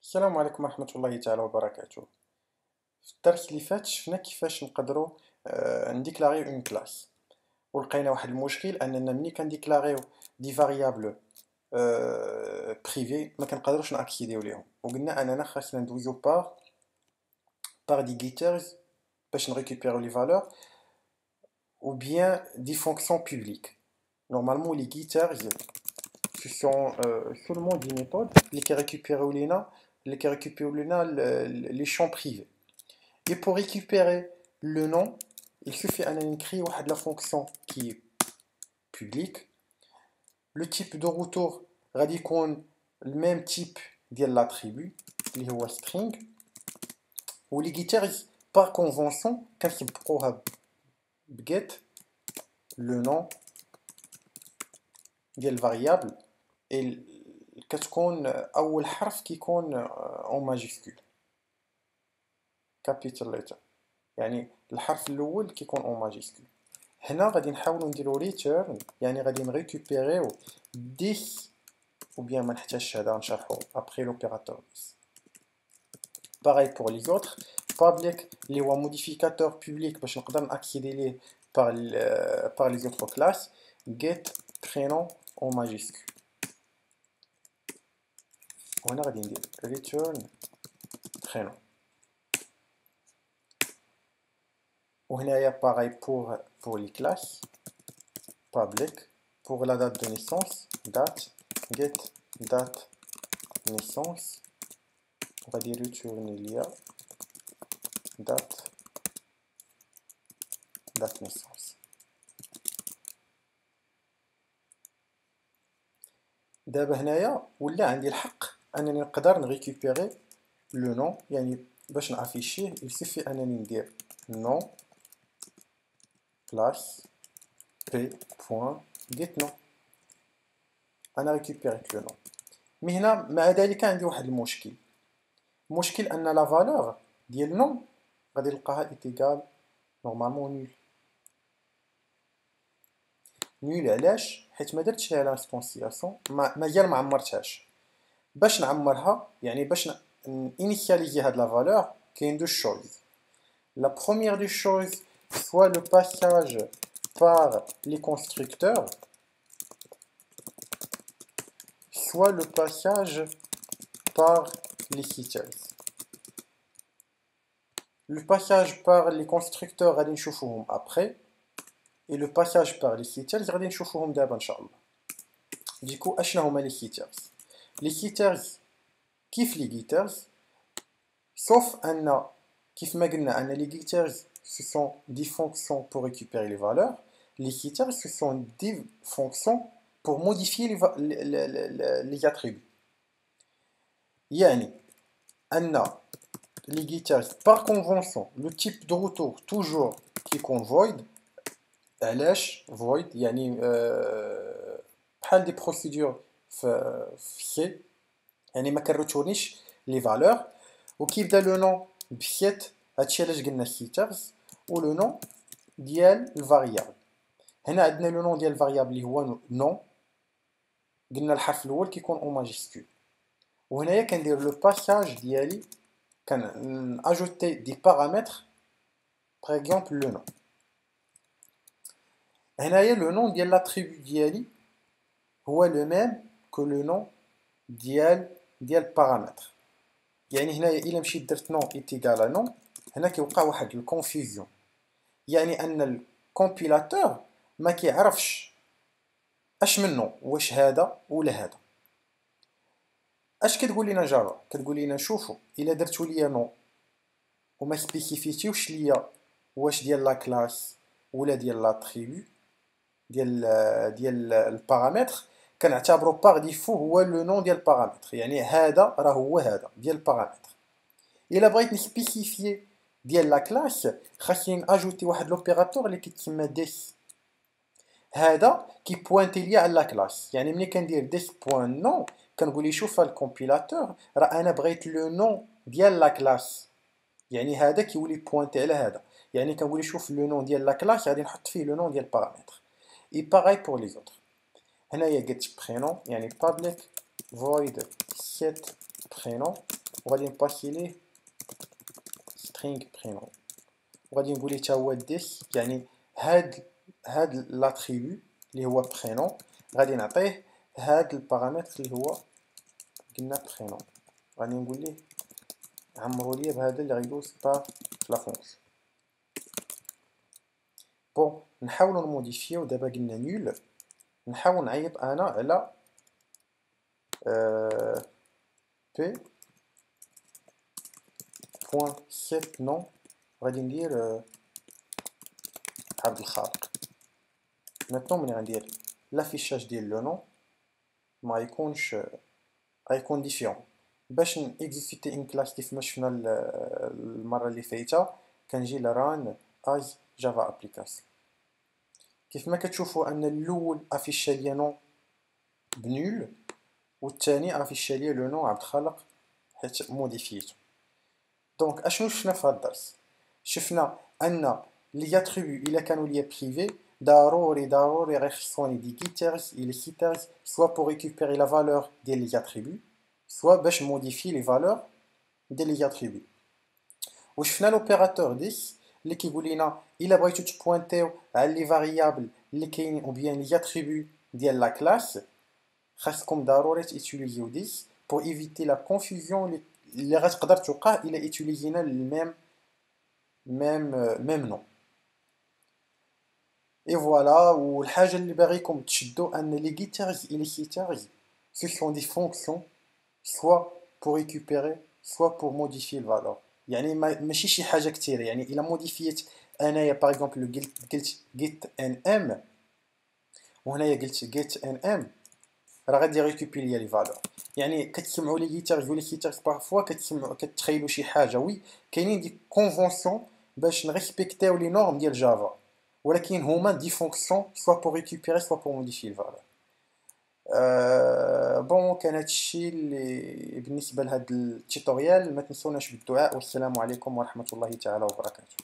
السلام عليكم ورحمة الله تعالى وبركاته. في الدرس اللي فات شفنا كيفاش نقدروا نديكلاغيو اون كلاس، ولقينا واحد المشكل اننا ملي كنديكلاغيو دي فاريابل بريفي ما كنقدروش ناكسيديو ليهم، وقلنا اننا خاصنا ندوزو بار دي جيترز باش نريكوبيرو لي فالور ou bien des fonctions publiques. Normalement, les guitars, ce sont seulement des méthodes qui récupèrent les champs privés. Et pour récupérer le nom, il suffit d'écrire la fonction qui est publique. Le type de retour radical le même type de l'attribut, qui est string. Ou les guitares, par convention, quand ils prouvent get le nom de la variable et كتكون أول حرف كيكون en majuscule capital letter، يعني الحرف الأول كيكون en majuscule. هنا غادي نحاولو نديرو return، يعني غادي نريكوبيريو 10 ou bien ما نحتاجش هذا نشرحو après l'opérateur 10. Pareil pour les autres. public اللي هو modificateur public باش نقدر نأكسيدي ليه par les autres classes. get prénom en majuscule. وهنا غادي ندير return prénom. وهنايا pareil pour les classes. public pour la date de naissance date get date naissance. On va dire return il y a date naissance. دابا هنايا ولا عندي الحق انني نقدر نريكوبيري لو نون، يعني باش نافيشيه il suffit انني ندير nom classe p.get nom. انا ريكوبيريت لو نون، مي هنا مع ذلك عندي واحد المشكل ان لا فالور ديال نون غادي نلقاها ايتيغال نورمالمون نول. علاش؟ حيت ما درتش لها لانستونسياسيون، مازال ما عمرتهاش. باش نعمرها يعني باش انيسياليزي هاد لا فالور كاين دو شوز. لا بروميير دو شوز soit le passage par les constructeurs, soit le passage par les headers. Le passage par les constructeurs غادي نشوفوهم après, et le passage par les headers غادي نشوفوهم دابا ان شاء الله. ديكو اشنا هما لي headers؟ لي headers كيف لي guitars، sauf ان كيف ما قلنا ان لي guitars ce sont des fonctions pour récupérer les valeurs. Les headers ce sont des fonctions pour modifier les attributs. يعني ان les guitars par convention le type de retour toujours qui compte void. علاش void؟ يعني بحال دي بروسيدور في سي، يعني ما كنريتورنيش لي فالور. وكيبدا لو نون بسيت، هادشي علاش قلنا سيترز. و لو نون ديال الفاريابل، هنا عندنا لو نون ديال الفاريابل اللي هو نون، قلنا الحرف الاول كيكون او ماجيسكول. وهنايا كندير لو باساج ديالي، كان اجوتي دي بارامتر باغ اكزومبل لو نون. هنايا لو نون ديال لاتريبيو ديالي هو لو ميم كو لو نون ديال بارامتر. يعني هنايا الا مشيت درت نون ايتيغال نون، هنا كيوقع واحد الكونفيزيون، يعني ان الكومبيلاتور ما كيعرفش اش منو، واش هذا ولا هذا. اش كتقول لنا جافا؟ كتقول لنا شوفوا الا درتوا ليا نون وما سبيسيفيتيوش ليا واش ديال لا كلاس ولا ديال لاتريبيو ديال البارامتر، كنعتبرو باغ ديفو هو لو نون ديال البارامتر، يعني هذا راه هو هذا ديال البارامتر. الا بغيت نسبيسيفيي ديال لا كلاس خاصني ناجوتي واحد لوبيراتور اللي كيتسمى ديس. هذا كيبوانتي ليا على لا كلاس، يعني ملي كندير ديس بوان نون كنقول لي شوف الكومبيلاتور راه انا بغيت لو نون ديال لا كلاس، يعني هذا كيولي بوانتي على هذا، يعني كنقول لي شوف لو نون ديال لا كلاس غادي نحط فيه لو نون ديال البارامتر. اي باغاي بور لي زوتر. هنايا get prénom يعني public void set prénom وغادي نباسي ليه string prénom وغادي نقول ليه تا هو this، يعني هاد لاتريبيو اللي هو prénom غادي نعطيه هاد البارامتر اللي هو قلنا prénom، غادي نقول ليه عمرو ليا بهذا اللي غيدوز باغ لا فونكسيون. بون نحاولو نموديفيو، دابا قلنا نول، نحاول نعيط انا على بي بوان سيت نون، غادي ندير عبد الخالق. ميتون ملي غندير لافيشاج ديال لو نون ما يكونش، غيكون ديفيرون. باش نيكزيكوتي ان كلاس كيف ما شفنا المره اللي فايته، كنجي لران از جافا ابليكاسيون. كيف ما كتشوفوا ان الاول افيشا ليا نون بنول، والثاني افيشا ليا لو نون عبد الخالق حيت موديفيتو. دونك اشنو شفنا في هذا الدرس؟ شفنا ان لي اتريبيو الا كانوا ليا بريفي ضروري غيخصوني دي كيتيرز، اي لي كيتيرز سوا بور ريكوبيري لا فالور ديال لي اتريبيو سوا باش موديفي لي فالور ديال لي اتريبيو. وشفنا لوبيراتور ديس اللي كيقول لنا الا بغيتو تبوينتيو على لي فاريابل اللي كاينين او بيان لي اتريبيو ديال لا كلاس، خاصكم ضروري تيتيليزيو ديس بور ايفيتي لا كونفوزيون اللي غتقدر توقع الا ايتيليزينا ميم نون. اي فوالا. والحاجه اللي باغيكم تشدوا ان لي كيتيرز اي لي كيتيرز سو سون دي فونكسيون سوا بور ريكوبيري سوا بور موديفي الفالور، يعني ماشي شي حاجه كثيره. يعني الا موديفيت انايا باغ اكزومبل قلت جيت ان ام وهنايا قلت جيت ان ام، راه غادي ريكوبيري لي فالور. يعني كتسمعوا لي كيتيرز ولي كيتيرز بارفوا كتخيلوا شي حاجه، وي كاينين دي كونفونسيون باش نريسبكتيو لي نورم ديال جافا، ولكن هما دي فونكسيون سوا بور ريكوبيري سوا بور موديفي الفالور. بون كان هادشي اللي بالنسبه لهاد التيتوريال. ما تنسوناش بالدعاء، والسلام عليكم ورحمه الله تعالى وبركاته.